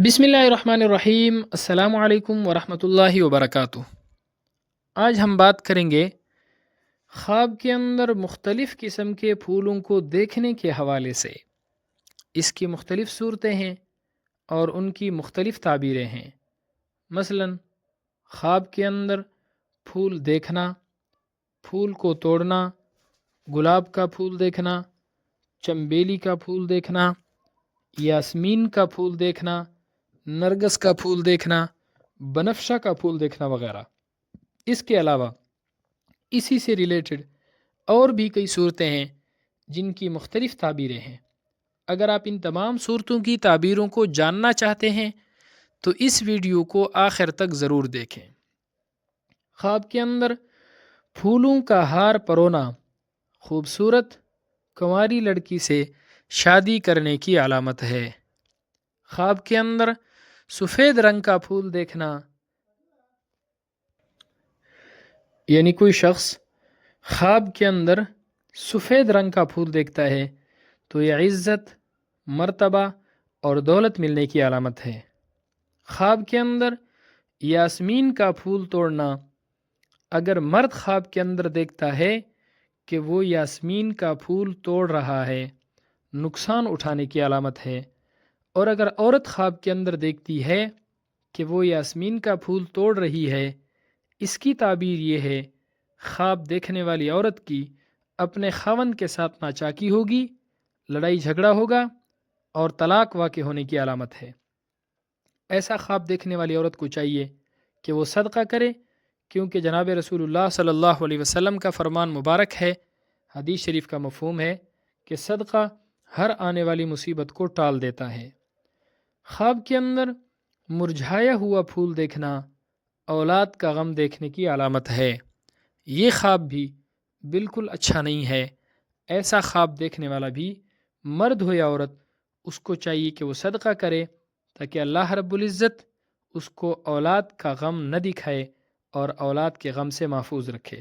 بسم اللہ الرحمن الرحیم۔ السلام علیکم ورحمۃ اللہ وبرکاتہ۔ آج ہم بات کریں گے خواب کے اندر مختلف قسم کے پھولوں کو دیکھنے کے حوالے سے۔ اس کی مختلف صورتیں ہیں اور ان کی مختلف تعبیریں ہیں۔ مثلا خواب کے اندر پھول دیکھنا، پھول کو توڑنا، گلاب کا پھول دیکھنا، چنبیلی کا پھول دیکھنا، یاسمین کا پھول دیکھنا، نرگس کا پھول دیکھنا، بنفشہ کا پھول دیکھنا وغیرہ۔ اس کے علاوہ اسی سے ریلیٹڈ اور بھی کئی صورتیں ہیں جن کی مختلف تعبیریں ہیں۔ اگر آپ ان تمام صورتوں کی تعبیروں کو جاننا چاہتے ہیں تو اس ویڈیو کو آخر تک ضرور دیکھیں۔ خواب کے اندر پھولوں کا ہار پرونا خوبصورت کنواری لڑکی سے شادی کرنے کی علامت ہے۔ خواب کے اندر سفید رنگ کا پھول دیکھنا، یعنی کوئی شخص خواب کے اندر سفید رنگ کا پھول دیکھتا ہے تو یہ عزت، مرتبہ اور دولت ملنے کی علامت ہے۔ خواب کے اندر یاسمین کا پھول توڑنا، اگر مرد خواب کے اندر دیکھتا ہے کہ وہ یاسمین کا پھول توڑ رہا ہے، نقصان اٹھانے کی علامت ہے، اور اگر عورت خواب کے اندر دیکھتی ہے کہ وہ یاسمین کا پھول توڑ رہی ہے، اس کی تعبیر یہ ہے خواب دیکھنے والی عورت کی اپنے خاوند کے ساتھ ناچاکی ہوگی، لڑائی جھگڑا ہوگا اور طلاق واقع ہونے کی علامت ہے۔ ایسا خواب دیکھنے والی عورت کو چاہیے کہ وہ صدقہ کرے، کیونکہ جناب رسول اللہ صلی اللہ علیہ وسلم کا فرمان مبارک ہے، حدیث شریف کا مفہوم ہے کہ صدقہ ہر آنے والی مصیبت کو ٹال دیتا ہے۔ خواب کے اندر مرجھایا ہوا پھول دیکھنا اولاد کا غم دیکھنے کی علامت ہے۔ یہ خواب بھی بالکل اچھا نہیں ہے۔ ایسا خواب دیکھنے والا بھی مرد ہو یا عورت، اس کو چاہیے کہ وہ صدقہ کرے تاکہ اللہ رب العزت اس کو اولاد کا غم نہ دکھائے اور اولاد کے غم سے محفوظ رکھے۔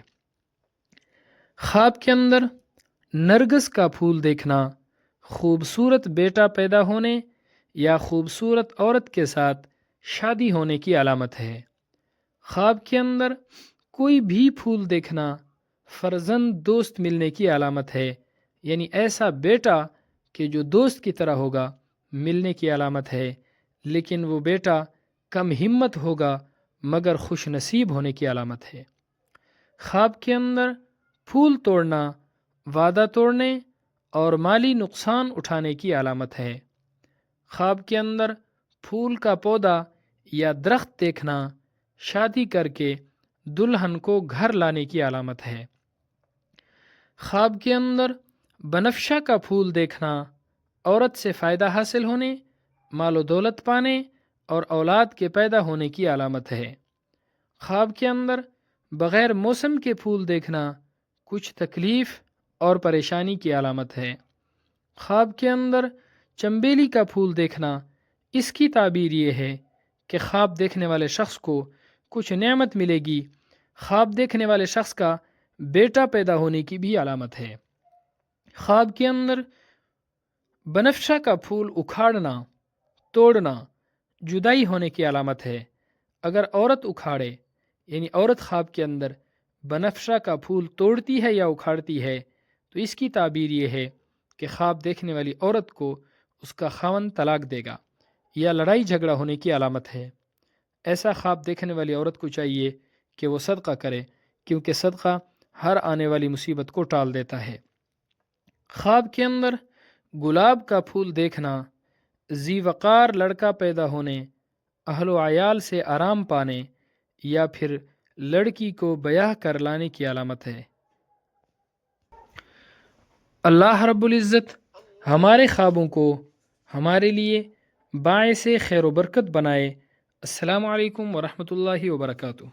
خواب کے اندر نرگس کا پھول دیکھنا خوبصورت بیٹا پیدا ہونے یا خوبصورت عورت کے ساتھ شادی ہونے کی علامت ہے۔ خواب کے اندر کوئی بھی پھول دیکھنا فرزند دوست ملنے کی علامت ہے، یعنی ایسا بیٹا کہ جو دوست کی طرح ہوگا ملنے کی علامت ہے، لیکن وہ بیٹا کم ہمت ہوگا مگر خوش نصیب ہونے کی علامت ہے۔ خواب کے اندر پھول توڑنا وعدہ توڑنے اور مالی نقصان اٹھانے کی علامت ہے۔ خواب کے اندر پھول کا پودا یا درخت دیکھنا شادی کر کے دلہن کو گھر لانے کی علامت ہے۔ خواب کے اندر بنفشہ کا پھول دیکھنا عورت سے فائدہ حاصل ہونے، مال و دولت پانے اور اولاد کے پیدا ہونے کی علامت ہے۔ خواب کے اندر بغیر موسم کے پھول دیکھنا کچھ تکلیف اور پریشانی کی علامت ہے۔ خواب کے اندر چنبیلی کا پھول دیکھنا، اس کی تعبیر یہ ہے کہ خواب دیکھنے والے شخص کو کچھ نعمت ملے گی۔ خواب دیکھنے والے شخص کا بیٹا پیدا ہونے کی بھی علامت ہے۔ خواب کے اندر بنفشہ کا پھول اکھاڑنا، توڑنا جدائی ہونے کی علامت ہے۔ اگر عورت اکھاڑے، یعنی عورت خواب کے اندر بنفشہ کا پھول توڑتی ہے یا اکھاڑتی ہے، تو اس کی تعبیر یہ ہے کہ خواب دیکھنے والی عورت کو اس کا خاوند طلاق دے گا یا لڑائی جھگڑا ہونے کی علامت ہے۔ ایسا خواب دیکھنے والی عورت کو چاہیے کہ وہ صدقہ کرے، کیونکہ صدقہ ہر آنے والی مصیبت کو ٹال دیتا ہے۔ خواب کے اندر گلاب کا پھول دیکھنا ذی وقار لڑکا پیدا ہونے، اہل و عیال سے آرام پانے یا پھر لڑکی کو بیاہ کر لانے کی علامت ہے۔ اللہ رب العزت ہمارے خوابوں کو ہمارے لیے باعث خیر و برکت بنائے۔ السلام علیکم ورحمۃ اللہ وبرکاتہ۔